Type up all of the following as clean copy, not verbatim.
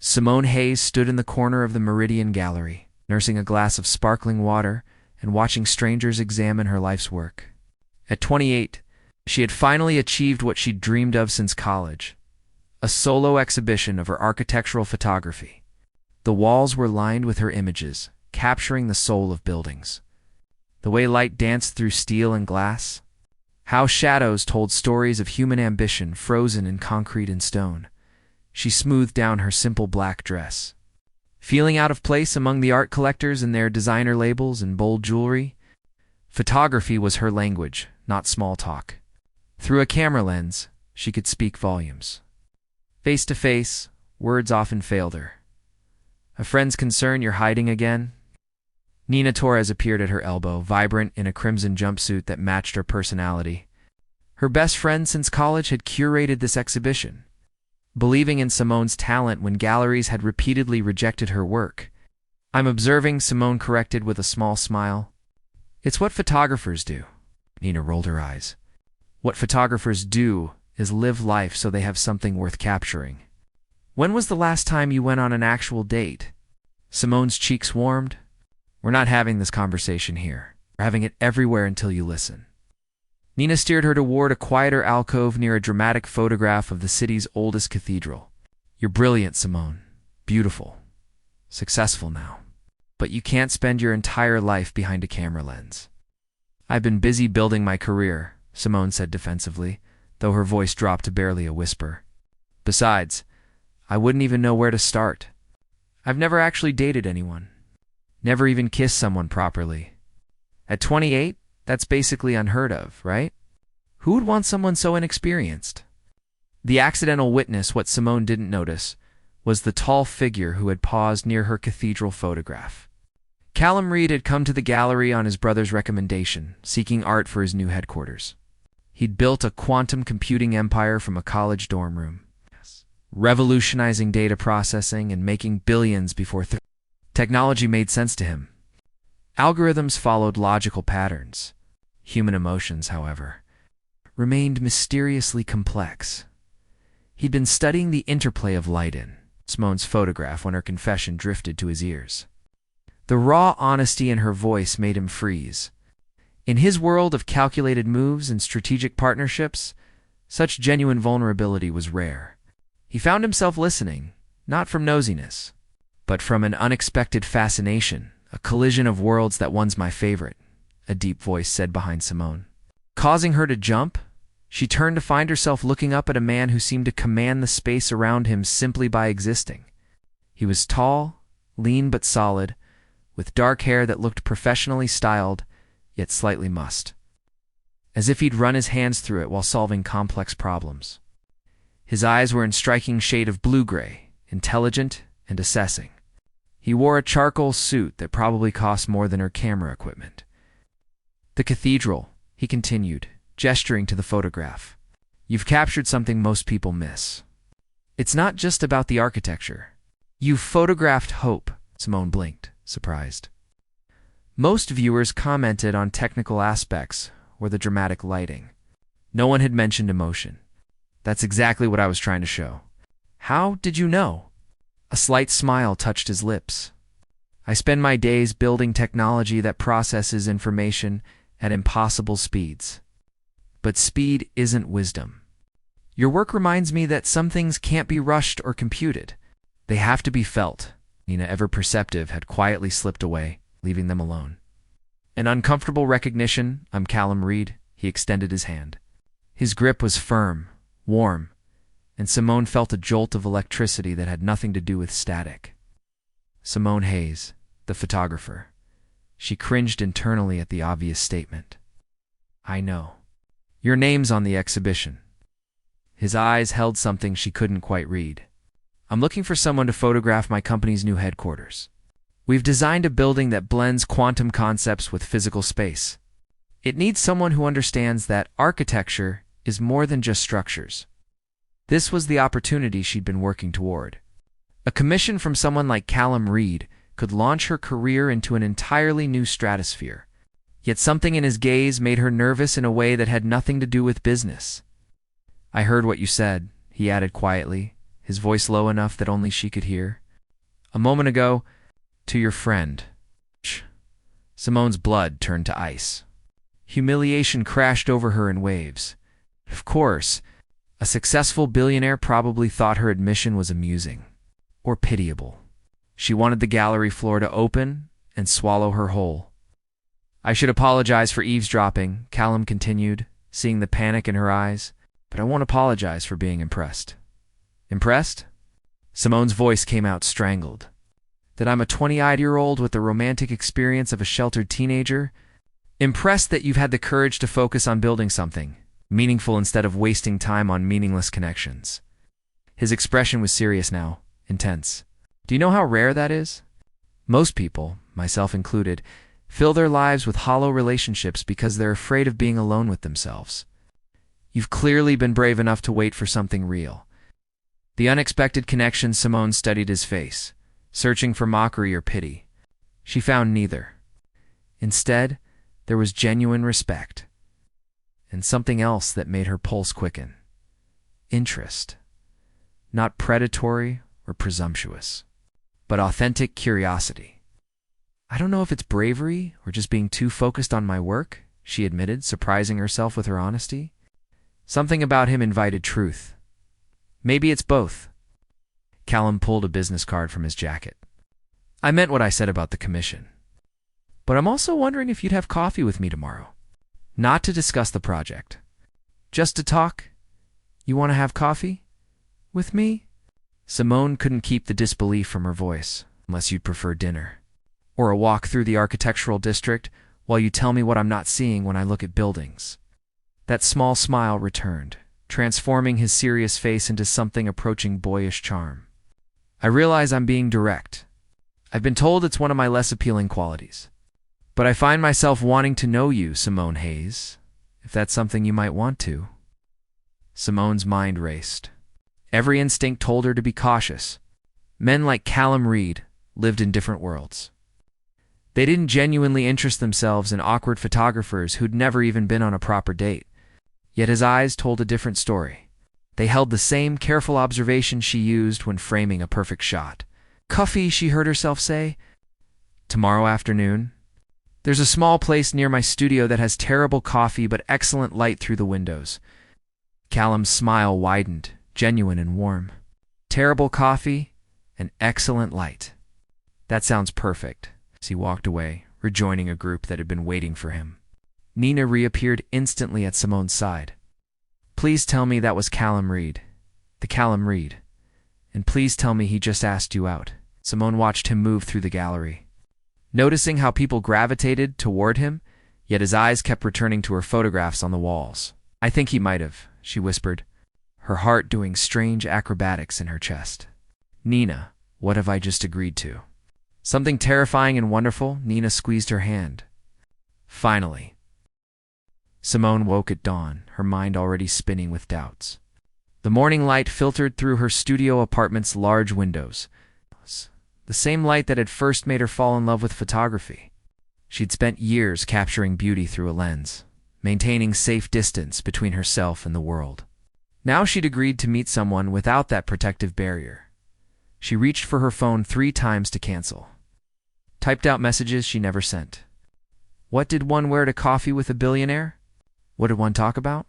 Simone Hayes stood in the corner of the Meridian Gallery, nursing a glass of sparkling water and watching strangers examine her life's work. At 28, she had finally achieved what she'd dreamed of since college, a solo exhibition of her architectural photography. The walls were lined with her images, capturing the soul of buildings. The way light danced through steel and glass, how shadows told stories of human ambition frozen in concrete and stone. She smoothed down her simple black dress. Feeling out of place among the art collectors and their designer labels and bold jewelry, photography was her language, not small talk. Through a camera lens, she could speak volumes. Face to face, words often failed her. A friend's concern you're hiding again? Nina Torres appeared at her elbow, vibrant in a crimson jumpsuit that matched her personality. Her best friend since college had curated this exhibition, believing in Simone's talent when galleries had repeatedly rejected her work. "I'm observing," Simone corrected with a small smile. "It's what photographers do." Nina rolled her eyes. "What photographers do is live life so they have something worth capturing." "When was the last time you went on an actual date?" Simone's cheeks warmed. "We're not having this conversation here. We're having it everywhere until you listen." Nina steered her toward a quieter alcove near a dramatic photograph of the city's oldest cathedral. "You're brilliant, Simone. Beautiful. Successful now. But you can't spend your entire life behind a camera lens." "I've been busy building my career," Simone said defensively, though her voice dropped to barely a whisper. "Besides, I wouldn't even know where to start. I've never actually dated anyone. Never even kissed someone properly. At 28, that's basically unheard of, right? Who would want someone so inexperienced?" The accidental witness, what Simone didn't notice, was the tall figure who had paused near her cathedral photograph. Callum Reid had come to the gallery on his brother's recommendation, seeking art for his new headquarters. He'd built a quantum computing empire from a college dorm room, revolutionizing data processing and making billions before technology made sense to him. Algorithms followed logical patterns. Human emotions, however, remained mysteriously complex. He'd been studying the interplay of light in Simone's photograph when her confession drifted to his ears. The raw honesty in her voice made him freeze. In his world of calculated moves and strategic partnerships, such genuine vulnerability was rare. He found himself listening, not from nosiness, but from an unexpected fascination. "A collision of worlds, that one's my favorite," a deep voice said behind Simone. Causing her to jump, she turned to find herself looking up at a man who seemed to command the space around him simply by existing. He was tall, lean but solid, with dark hair that looked professionally styled, yet slightly mussed, as if he'd run his hands through it while solving complex problems. His eyes were in striking shade of blue-gray, intelligent and assessing. He wore a charcoal suit that probably cost more than her camera equipment. "The cathedral," he continued, gesturing to the photograph. "You've captured something most people miss. It's not just about the architecture. You've photographed hope." Simone blinked, surprised. Most viewers commented on technical aspects or the dramatic lighting. No one had mentioned emotion. "That's exactly what I was trying to show." "How did you know?" A slight smile touched his lips. "I spend my days building technology that processes information at impossible speeds. But speed isn't wisdom. Your work reminds me that some things can't be rushed or computed. They have to be felt." Nina, ever perceptive, had quietly slipped away, leaving them alone. An uncomfortable recognition. "I'm Callum Reid." He extended his hand. His grip was firm, warm, and Simone felt a jolt of electricity that had nothing to do with static. Simone Hayes, the photographer. She cringed internally at the obvious statement. "I know. Your name's on the exhibition." His eyes held something she couldn't quite read. "I'm looking for someone to photograph my company's new headquarters. We've designed a building that blends quantum concepts with physical space. It needs someone who understands that architecture is more than just structures." This was the opportunity she'd been working toward. A commission from someone like Callum Reid could launch her career into an entirely new stratosphere. Yet something in his gaze made her nervous in a way that had nothing to do with business. "I heard what you said," he added quietly, his voice low enough that only she could hear. "A moment ago, to your friend." Simone's blood turned to ice. Humiliation crashed over her in waves. Of course, a successful billionaire probably thought her admission was amusing. Or pitiable. She wanted the gallery floor to open and swallow her whole. "I should apologize for eavesdropping," Callum continued, seeing the panic in her eyes, "but I won't apologize for being impressed." "Impressed?" Simone's voice came out strangled. "That I'm a 20-year-old with the romantic experience of a sheltered teenager? Impressed that you've had the courage to focus on building something meaningful instead of wasting time on meaningless connections." His expression was serious now, intense. "Do you know how rare that is? Most people, myself included, fill their lives with hollow relationships because they're afraid of being alone with themselves. You've clearly been brave enough to wait for something real." The unexpected connection. Simone studied his face, searching for mockery or pity. She found neither. Instead, there was genuine respect, and something else that made her pulse quicken. Interest. Not predatory or presumptuous, but authentic curiosity. "I don't know if it's bravery or just being too focused on my work," she admitted, surprising herself with her honesty. Something about him invited truth. "Maybe it's both." Callum pulled a business card from his jacket. "I meant what I said about the commission. But I'm also wondering if you'd have coffee with me tomorrow. Not to discuss the project. Just to talk. You want to have coffee? With me?" Simone couldn't keep the disbelief from her voice. "Unless you'd prefer dinner. Or a walk through the architectural district while you tell me what I'm not seeing when I look at buildings." That small smile returned, transforming his serious face into something approaching boyish charm. "I realize I'm being direct. I've been told it's one of my less appealing qualities. But I find myself wanting to know you, Simone Hayes, if that's something you might want to." Simone's mind raced. Every instinct told her to be cautious. Men like Callum Reid lived in different worlds. They didn't genuinely interest themselves in awkward photographers who'd never even been on a proper date. Yet his eyes told a different story. They held the same careful observation she used when framing a perfect shot. "Coffee," she heard herself say. "Tomorrow afternoon? There's a small place near my studio that has terrible coffee but excellent light through the windows." Callum's smile widened, genuine and warm. "Terrible coffee and excellent light. That sounds perfect." As he walked away, rejoining a group that had been waiting for him. Nina reappeared instantly at Simone's side. "Please tell me that was Callum Reid. The Callum Reid. And please tell me he just asked you out." Simone watched him move through the gallery, noticing how people gravitated toward him, yet his eyes kept returning to her photographs on the walls. "I think he might have," she whispered, her heart doing strange acrobatics in her chest. "Nina, what have I just agreed to?" "Something terrifying and wonderful." Nina squeezed her hand. "Finally." Simone woke at dawn, her mind already spinning with doubts. The morning light filtered through her studio apartment's large windows. The same light that had first made her fall in love with photography. She'd spent years capturing beauty through a lens, maintaining safe distance between herself and the world. Now she'd agreed to meet someone without that protective barrier. She reached for her phone 3 times to cancel. Typed out messages she never sent. What did one wear to coffee with a billionaire? What did one talk about?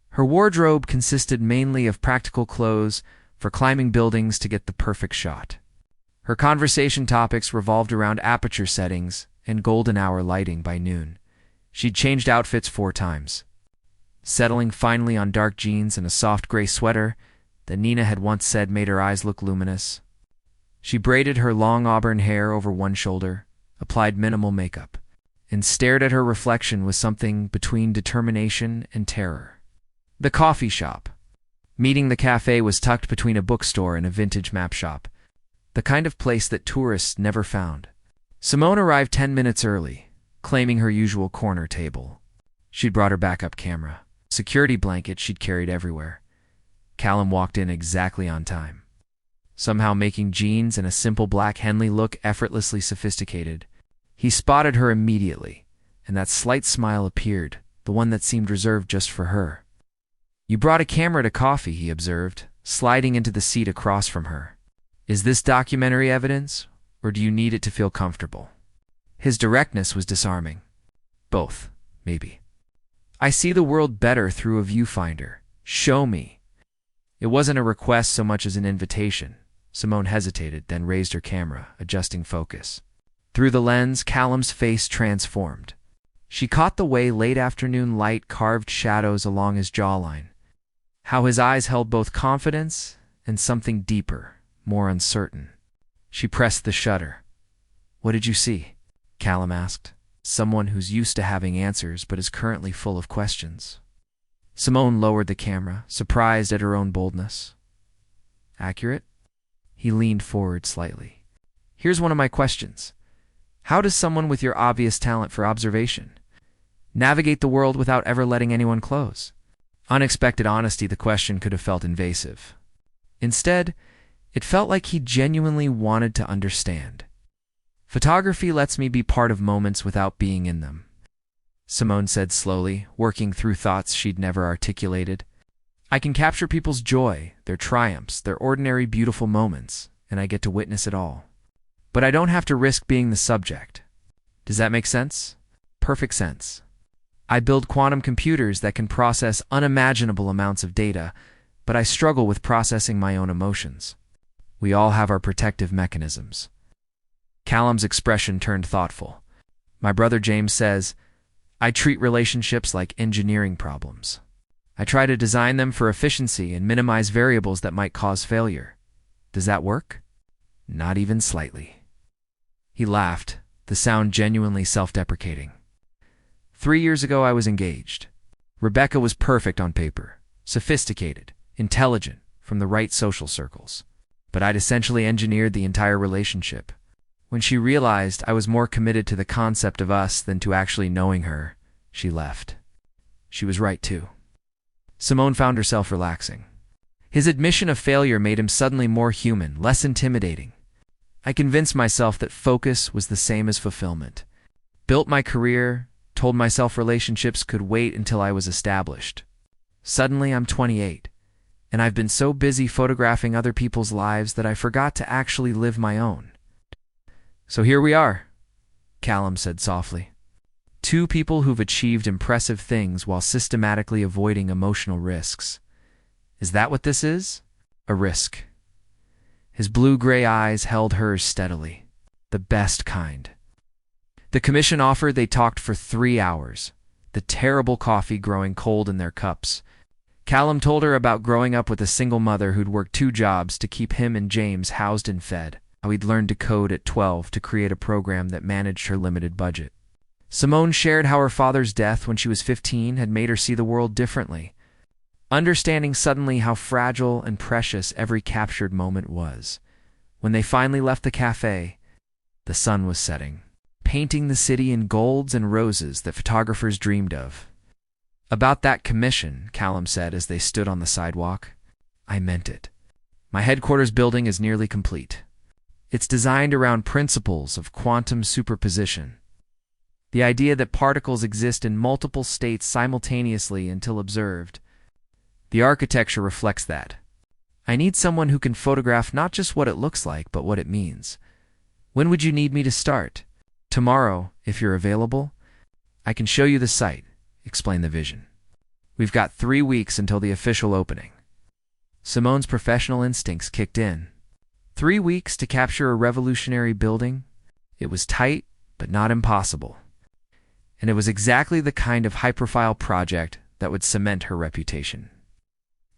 Her wardrobe consisted mainly of practical clothes for climbing buildings to get the perfect shot. Her conversation topics revolved around aperture settings and golden hour lighting by noon. She'd changed outfits 4 times, settling finally on dark jeans and a soft gray sweater that Nina had once said made her eyes look luminous. She braided her long auburn hair over one shoulder, applied minimal makeup, and stared at her reflection with something between determination and terror. The coffee shop. Meeting the cafe was tucked between a bookstore and a vintage map shop, the kind of place that tourists never found. Simone arrived 10 minutes early, claiming her usual corner table. She'd brought her backup camera, security blanket she'd carried everywhere. Callum walked in exactly on time, somehow making jeans and a simple black Henley look effortlessly sophisticated. He spotted her immediately, and that slight smile appeared, the one that seemed reserved just for her. "You brought a camera to coffee," he observed, sliding into the seat across from her. Is this documentary evidence, or do you need it to feel comfortable? His directness was disarming. Both, maybe. I see the world better through a viewfinder. Show me. It wasn't a request so much as an invitation. Simone hesitated, then raised her camera, adjusting focus. Through the lens, Callum's face transformed. She caught the way late afternoon light carved shadows along his jawline, how his eyes held both confidence and something deeper, more uncertain. She pressed the shutter. What did you see? Callum asked, someone who's used to having answers but is currently full of questions. Simone lowered the camera, surprised at her own boldness. Accurate? He leaned forward slightly. Here's one of my questions. How does someone with your obvious talent for observation navigate the world without ever letting anyone close? Unexpected honesty, the question could have felt invasive. Instead, it felt like he genuinely wanted to understand. Photography lets me be part of moments without being in them, Simone said slowly, working through thoughts she'd never articulated. I can capture people's joy, their triumphs, their ordinary beautiful moments, and I get to witness it all. But I don't have to risk being the subject. Does that make sense? Perfect sense. I build quantum computers that can process unimaginable amounts of data, but I struggle with processing my own emotions. We all have our protective mechanisms. Callum's expression turned thoughtful. My brother James says, I treat relationships like engineering problems. I try to design them for efficiency and minimize variables that might cause failure. Does that work? Not even slightly. He laughed, the sound genuinely self-deprecating. 3 years ago, I was engaged. Rebecca was perfect on paper, sophisticated, intelligent, from the right social circles. But I'd essentially engineered the entire relationship. When she realized I was more committed to the concept of us than to actually knowing her, she left. She was right, too. Simone found herself relaxing. His admission of failure made him suddenly more human, less intimidating. I convinced myself that focus was the same as fulfillment. Built my career, told myself relationships could wait until I was established. Suddenly, I'm 28, and I've been so busy photographing other people's lives that I forgot to actually live my own. So here we are, Callum said softly. Two people who've achieved impressive things while systematically avoiding emotional risks. Is that what this is? A risk. His blue-gray eyes held hers steadily. The best kind. The commission offer, they talked for 3 hours, the terrible coffee growing cold in their cups. Callum told her about growing up with a single mother who'd worked 2 jobs to keep him and James housed and fed, how he'd learned to code at 12 to create a program that managed her limited budget. Simone shared how her father's death when she was 15 had made her see the world differently, understanding suddenly how fragile and precious every captured moment was. When they finally left the cafe, the sun was setting, painting the city in golds and roses that photographers dreamed of. About that commission, Callum said as they stood on the sidewalk, I meant it. My headquarters building is nearly complete. It's designed around principles of quantum superposition. The idea that particles exist in multiple states simultaneously until observed. The architecture reflects that. I need someone who can photograph not just what it looks like, but what it means. When would you need me to start? Tomorrow, if you're available. I can show you the site, explained the vision. We've got 3 weeks until the official opening. Simone's professional instincts kicked in. 3 weeks to capture a revolutionary building? It was tight, but not impossible. And it was exactly the kind of high-profile project that would cement her reputation.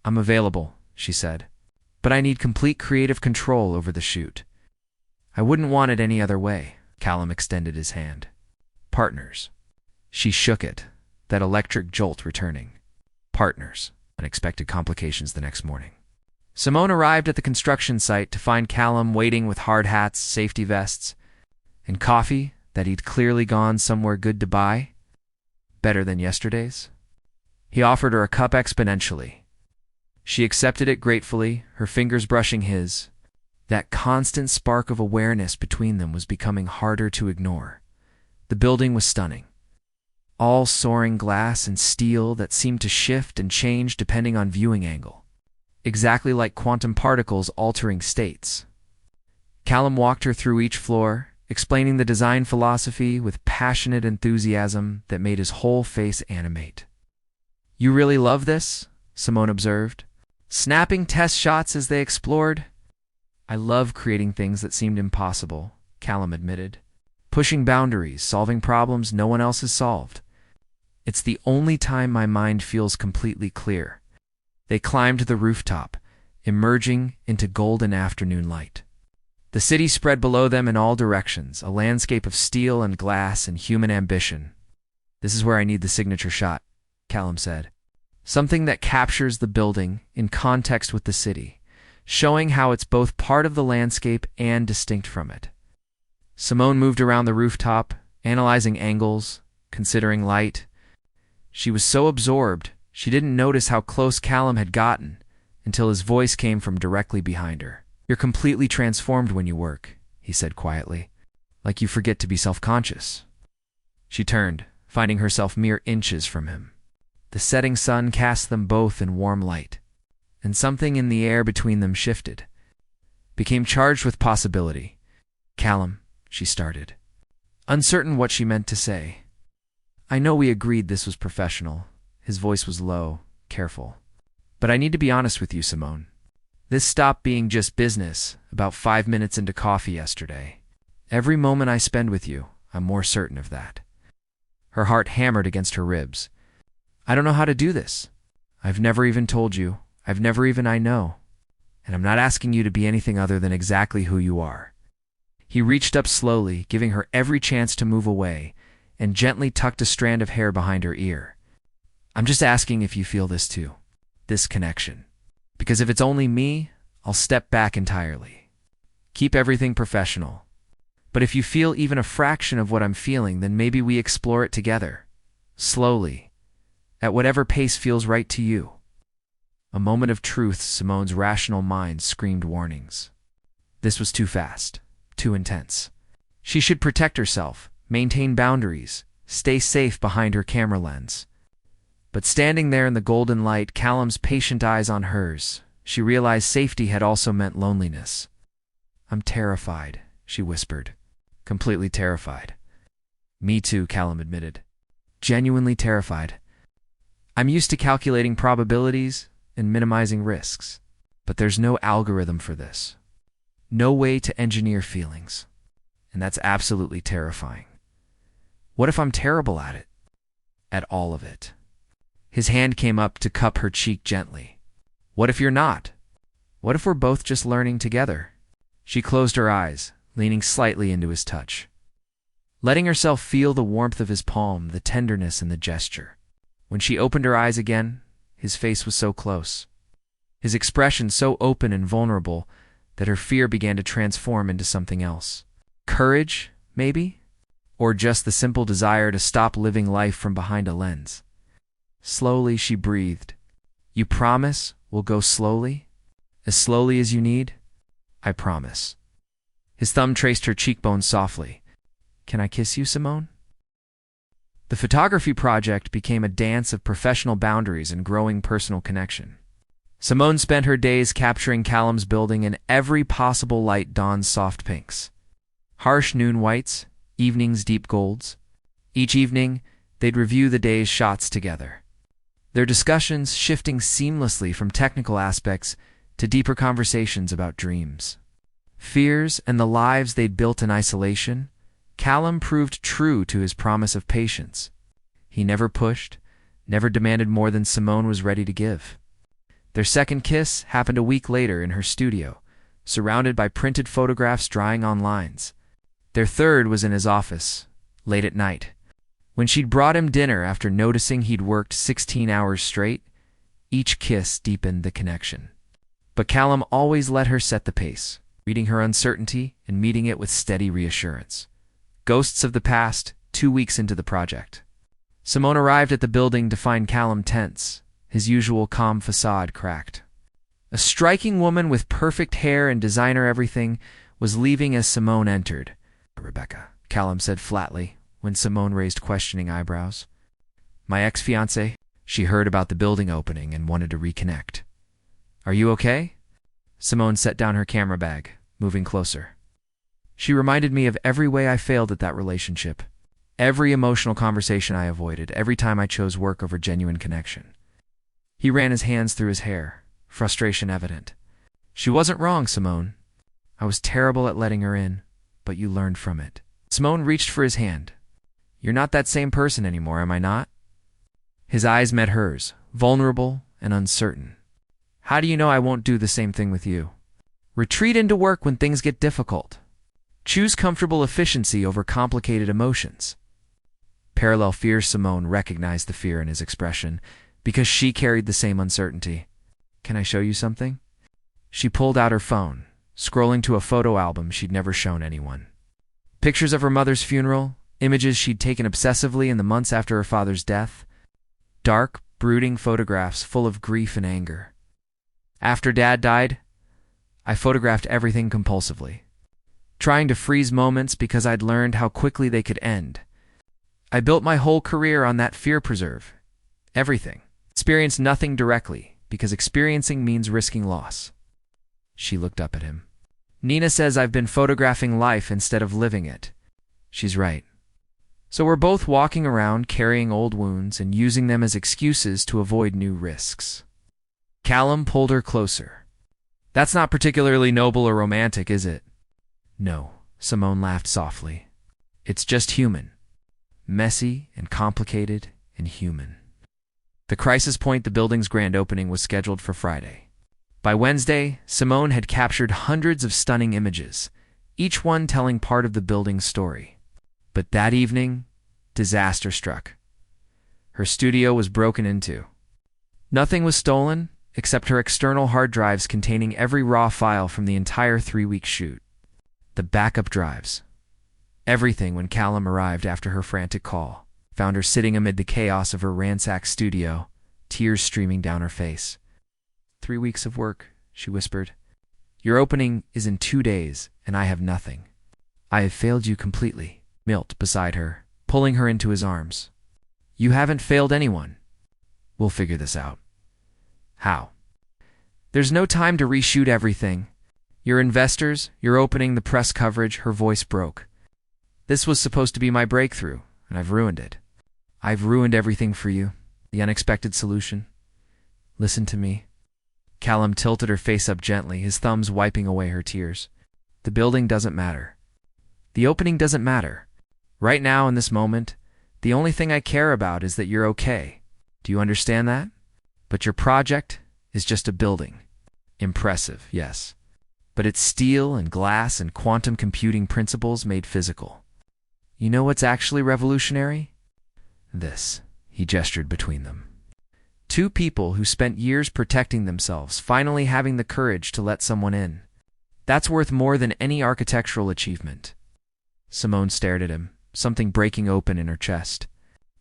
I'm available, she said, but I need complete creative control over the shoot. I wouldn't want it any other way. Callum extended his hand. Partners. She shook it, that electric jolt returning. Partners. Unexpected complications the next morning. Simone arrived at the construction site to find Callum waiting with hard hats, safety vests, and coffee that he'd clearly gone somewhere good to buy. Better than yesterday's. He offered her a cup exponentially. She accepted it gratefully, her fingers brushing his. That constant spark of awareness between them was becoming harder to ignore. The building was stunning. All soaring glass and steel that seemed to shift and change depending on viewing angle. exactly like quantum particles altering states. Callum walked her through each floor, explaining the design philosophy with passionate enthusiasm that made his whole face animate. "You really love this?" Simone observed, snapping test shots as they explored. "I love creating things that seemed impossible," Callum admitted. "Pushing boundaries, solving problems no one else has solved. It's the only time my mind feels completely clear." They climbed the rooftop, emerging into golden afternoon light. The city spread below them in all directions, a landscape of steel and glass and human ambition. "This is where I need the signature shot," Callum said. "Something that captures the building in context with the city, showing how it's both part of the landscape and distinct from it." Simone moved around the rooftop, analyzing angles, considering light. She was so absorbed, she didn't notice how close Callum had gotten until his voice came from directly behind her. "You're completely transformed when you work," he said quietly, "like you forget to be self-conscious." She turned, finding herself mere inches from him. The setting sun cast them both in warm light, and something in the air between them shifted, became charged with possibility. "Callum," she started, uncertain what she meant to say. "I know we agreed this was professional." His voice was low, careful. "But I need to be honest with you, Simone. This stopped being just business about 5 minutes into coffee yesterday. Every moment I spend with you, I'm more certain of that." Her heart hammered against her ribs. "I don't know how to do this. I've never even told you. I know. And I'm not asking you to be anything other than exactly who you are." He reached up slowly, giving her every chance to move away, and gently tucked a strand of hair behind her ear. "I'm just asking if you feel this too, this connection. Because if it's only me, I'll step back entirely. Keep everything professional. But if you feel even a fraction of what I'm feeling, then maybe we explore it together. Slowly. At whatever pace feels right to you." A moment of truth, Simone's rational mind screamed warnings. This was too fast, too intense. She should protect herself, maintain boundaries, stay safe behind her camera lens. But standing there in the golden light, Callum's patient eyes on hers, she realized safety had also meant loneliness. "I'm terrified," she whispered. "Completely terrified." "Me too," Callum admitted. "Genuinely terrified. I'm used to calculating probabilities and minimizing risks. But there's no algorithm for this. No way to engineer feelings. And that's absolutely terrifying. What if I'm terrible at it? At all of it?" His hand came up to cup her cheek gently. "What if you're not? What if we're both just learning together?" She closed her eyes, leaning slightly into his touch, letting herself feel the warmth of his palm, the tenderness in the gesture. When she opened her eyes again, his face was so close, his expression so open and vulnerable that her fear began to transform into something else. Courage, maybe? Or just the simple desire to stop living life from behind a lens. Slowly she breathed. "You promise we'll go slowly? As slowly as you need?" "I promise." His thumb traced her cheekbone softly. "Can I kiss you, Simone?" The photography project became a dance of professional boundaries and growing personal connection. Simone spent her days capturing Callum's building in every possible light: dawn's soft pinks, harsh noon whites, evening's deep golds. Each evening, they'd review the day's shots together, their discussions shifting seamlessly from technical aspects to deeper conversations about dreams, fears, and the lives they'd built in isolation. Callum proved true to his promise of patience. He never pushed, never demanded more than Simone was ready to give. Their second kiss happened a week later in her studio, surrounded by printed photographs drying on lines. Their third was in his office, late at night, when she'd brought him dinner after noticing he'd worked 16 hours straight. Each kiss deepened the connection. But Callum always let her set the pace, reading her uncertainty and meeting it with steady reassurance. Ghosts of the past, 2 weeks into the project. Simone arrived at the building to find Callum tense, his usual calm facade cracked. A striking woman with perfect hair and designer everything was leaving as Simone entered. "Rebecca," Callum said flatly when Simone raised questioning eyebrows. "My ex-fiancé." She heard about the building opening and wanted to reconnect. Are you okay? Simone set down her camera bag, moving closer. She reminded me of every way I failed at that relationship, every emotional conversation I avoided, every time I chose work over genuine connection. He ran his hands through his hair, frustration evident. She wasn't wrong, Simone. I was terrible at letting her in, but you learned from it. Simone reached for his hand. You're not that same person anymore, am I not? His eyes met hers, vulnerable and uncertain. How do you know I won't do the same thing with you? Retreat into work when things get difficult. Choose comfortable efficiency over complicated emotions. Parallel fears. Simone recognized the fear in his expression because she carried the same uncertainty. Can I show you something? She pulled out her phone, scrolling to a photo album she'd never shown anyone. Pictures of her mother's funeral, images she'd taken obsessively in the months after her father's death. Dark, brooding photographs full of grief and anger. After Dad died, I photographed everything compulsively, trying to freeze moments because I'd learned how quickly they could end. I built my whole career on that fear preserve. Everything. Experienced nothing directly, because experiencing means risking loss. She looked up at him. Nina says I've been photographing life instead of living it. She's right. So we're both walking around carrying old wounds and using them as excuses to avoid new risks. Callum pulled her closer. That's not particularly noble or romantic, is it? No, Simone laughed softly. It's just human. Messy and complicated and human. The crisis point, the building's grand opening, was scheduled for Friday. By Wednesday, Simone had captured hundreds of stunning images, each one telling part of the building's story. But that evening, disaster struck. Her studio was broken into. Nothing was stolen except her external hard drives containing every raw file from the entire 3-week shoot. The backup drives. Everything. When Callum arrived after her frantic call, found her sitting amid the chaos of her ransacked studio, tears streaming down her face. 3 weeks of work, she whispered. Your opening is in 2 days, and I have nothing. I have failed you completely. Milt beside her, pulling her into his arms. You haven't failed anyone. We'll figure this out. How? There's no time to reshoot everything. Your investors, your opening, the press coverage. Her voice broke. This was supposed to be my breakthrough, and I've ruined it. I've ruined everything for you. The unexpected solution. Listen to me. Callum tilted her face up gently, his thumbs wiping away her tears. The building doesn't matter. The opening doesn't matter. Right now, in this moment, the only thing I care about is that you're okay. Do you understand that? But your project is just a building. Impressive, yes. But it's steel and glass and quantum computing principles made physical. You know what's actually revolutionary? This. He gestured between them. 2 people who spent years protecting themselves, finally having the courage to let someone in. That's worth more than any architectural achievement. Simone stared at him, something breaking open in her chest.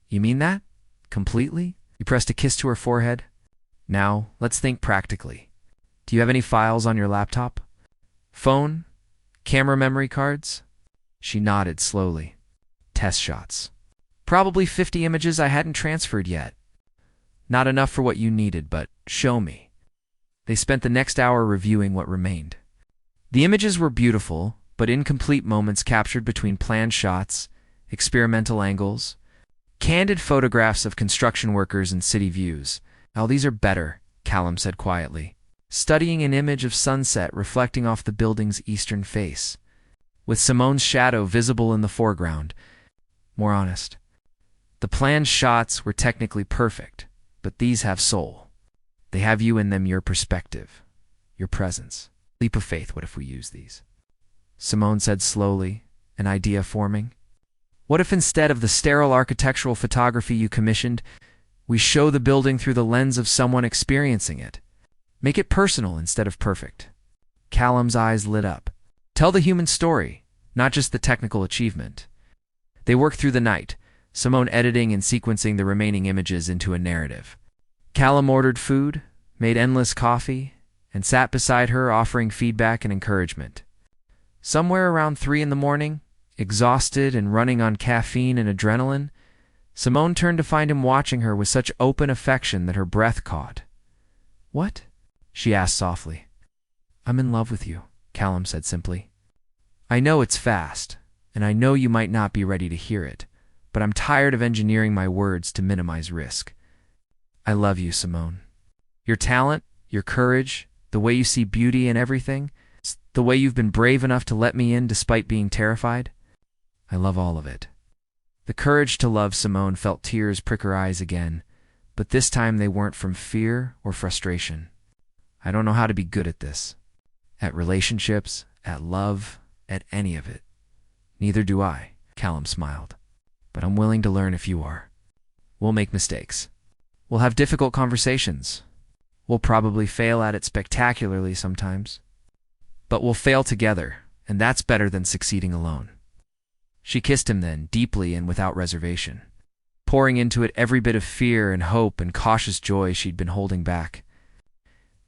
You mean that? Completely? He pressed a kiss to her forehead. Now, let's think practically. Do you have any files on your laptop? Phone? Camera memory cards? She nodded slowly. Test shots. Probably 50 images I hadn't transferred yet. Not enough for what you needed, but show me. They spent the next hour reviewing what remained. The images were beautiful, but incomplete moments captured between planned shots, experimental angles, candid photographs of construction workers and city views. Oh, these are better, Callum said quietly, studying an image of sunset reflecting off the building's eastern face, with Simone's shadow visible in the foreground. More honest. The planned shots were technically perfect, but these have soul. They have you in them, your perspective, your presence. Leap of faith, what if we use these? Simone said slowly, an idea forming. What if instead of the sterile architectural photography you commissioned, we show the building through the lens of someone experiencing it? Make it personal instead of perfect. Callum's eyes lit up. Tell the human story, not just the technical achievement. They worked through the night, Simone editing and sequencing the remaining images into a narrative. Callum ordered food, made endless coffee, and sat beside her offering feedback and encouragement. Somewhere around 3 in the morning, exhausted and running on caffeine and adrenaline, Simone turned to find him watching her with such open affection that her breath caught. What? she asked softly. I'm in love with you, Callum said simply. I know it's fast, and I know you might not be ready to hear it, but I'm tired of engineering my words to minimize risk. I love you, Simone. Your talent, your courage, the way you see beauty in everything, the way you've been brave enough to let me in despite being terrified. I love all of it. The courage to love Simone felt tears prick her eyes again, but this time they weren't from fear or frustration. I don't know how to be good at this. At relationships, at love, at any of it. Neither do I, Callum smiled. But I'm willing to learn if you are. We'll make mistakes. We'll have difficult conversations. We'll probably fail at it spectacularly sometimes. But we'll fail together, and that's better than succeeding alone. She kissed him then, deeply and without reservation, pouring into it every bit of fear and hope and cautious joy she'd been holding back.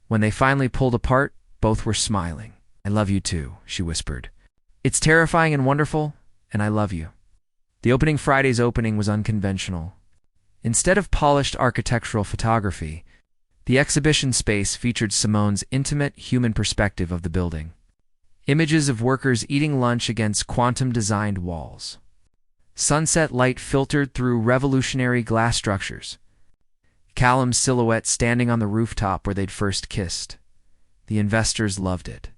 When they finally pulled apart, both were smiling. I love you too, she whispered. It's terrifying and wonderful, and I love you. The opening Friday's opening was unconventional. Instead of polished architectural photography, the exhibition space featured Simone's intimate human perspective of the building. Images of workers eating lunch against quantum-designed walls. Sunset light filtered through revolutionary glass structures. Callum's silhouette standing on the rooftop where they'd first kissed. The investors loved it.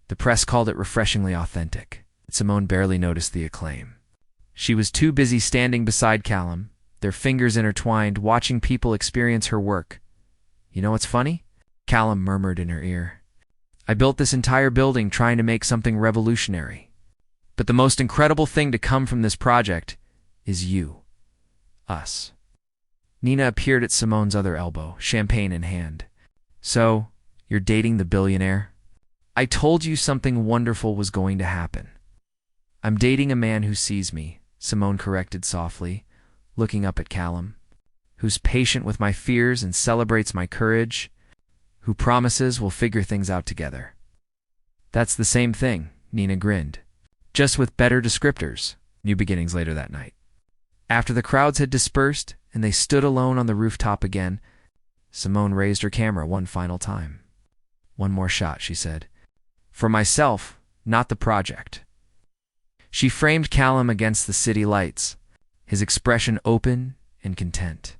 The press called it refreshingly authentic. Simone barely noticed the acclaim. She was too busy standing beside Callum, their fingers intertwined, watching people experience her work. You know what's funny? Callum murmured in her ear. I built this entire building trying to make something revolutionary. But the most incredible thing to come from this project is you. Us. Nina appeared at Simone's other elbow, champagne in hand. So, you're dating the billionaire? I told you something wonderful was going to happen. I'm dating a man who sees me, Simone corrected softly, looking up at Callum, who's patient with my fears and celebrates my courage, who promises we'll figure things out together. That's the same thing, Nina grinned, just with better descriptors. New beginnings later that night. After the crowds had dispersed and they stood alone on the rooftop again, Simone raised her camera one final time. One more shot, she said. For myself, not the project. She framed Callum against the city lights, his expression open and content.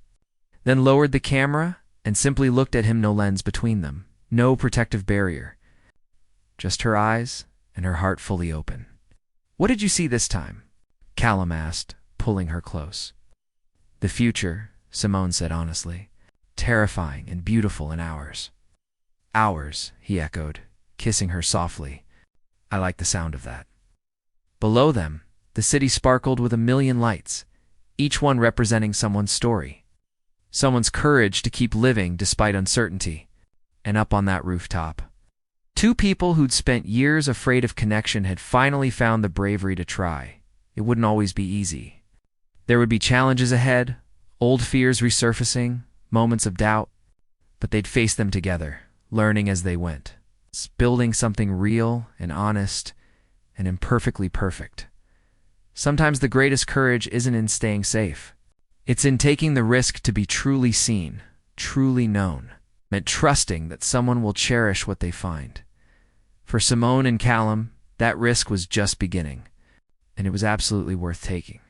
Then lowered the camera and simply looked at him, no lens between them, no protective barrier. Just her eyes and her heart fully open. What did you see this time? Callum asked, pulling her close. The future, Simone said honestly, terrifying and beautiful in hours. Hours, he echoed, kissing her softly. I like the sound of that. Below them, the city sparkled with a million lights, each one representing someone's story. Someone's courage to keep living despite uncertainty. And up on that rooftop, two people who'd spent years afraid of connection had finally found the bravery to try. It wouldn't always be easy. There would be challenges ahead, old fears resurfacing, moments of doubt, but they'd face them together, learning as they went, building something real and honest and imperfectly perfect. Sometimes the greatest courage isn't in staying safe. It's in taking the risk to be truly seen, truly known, and trusting that someone will cherish what they find. For Simone and Callum, that risk was just beginning, and it was absolutely worth taking.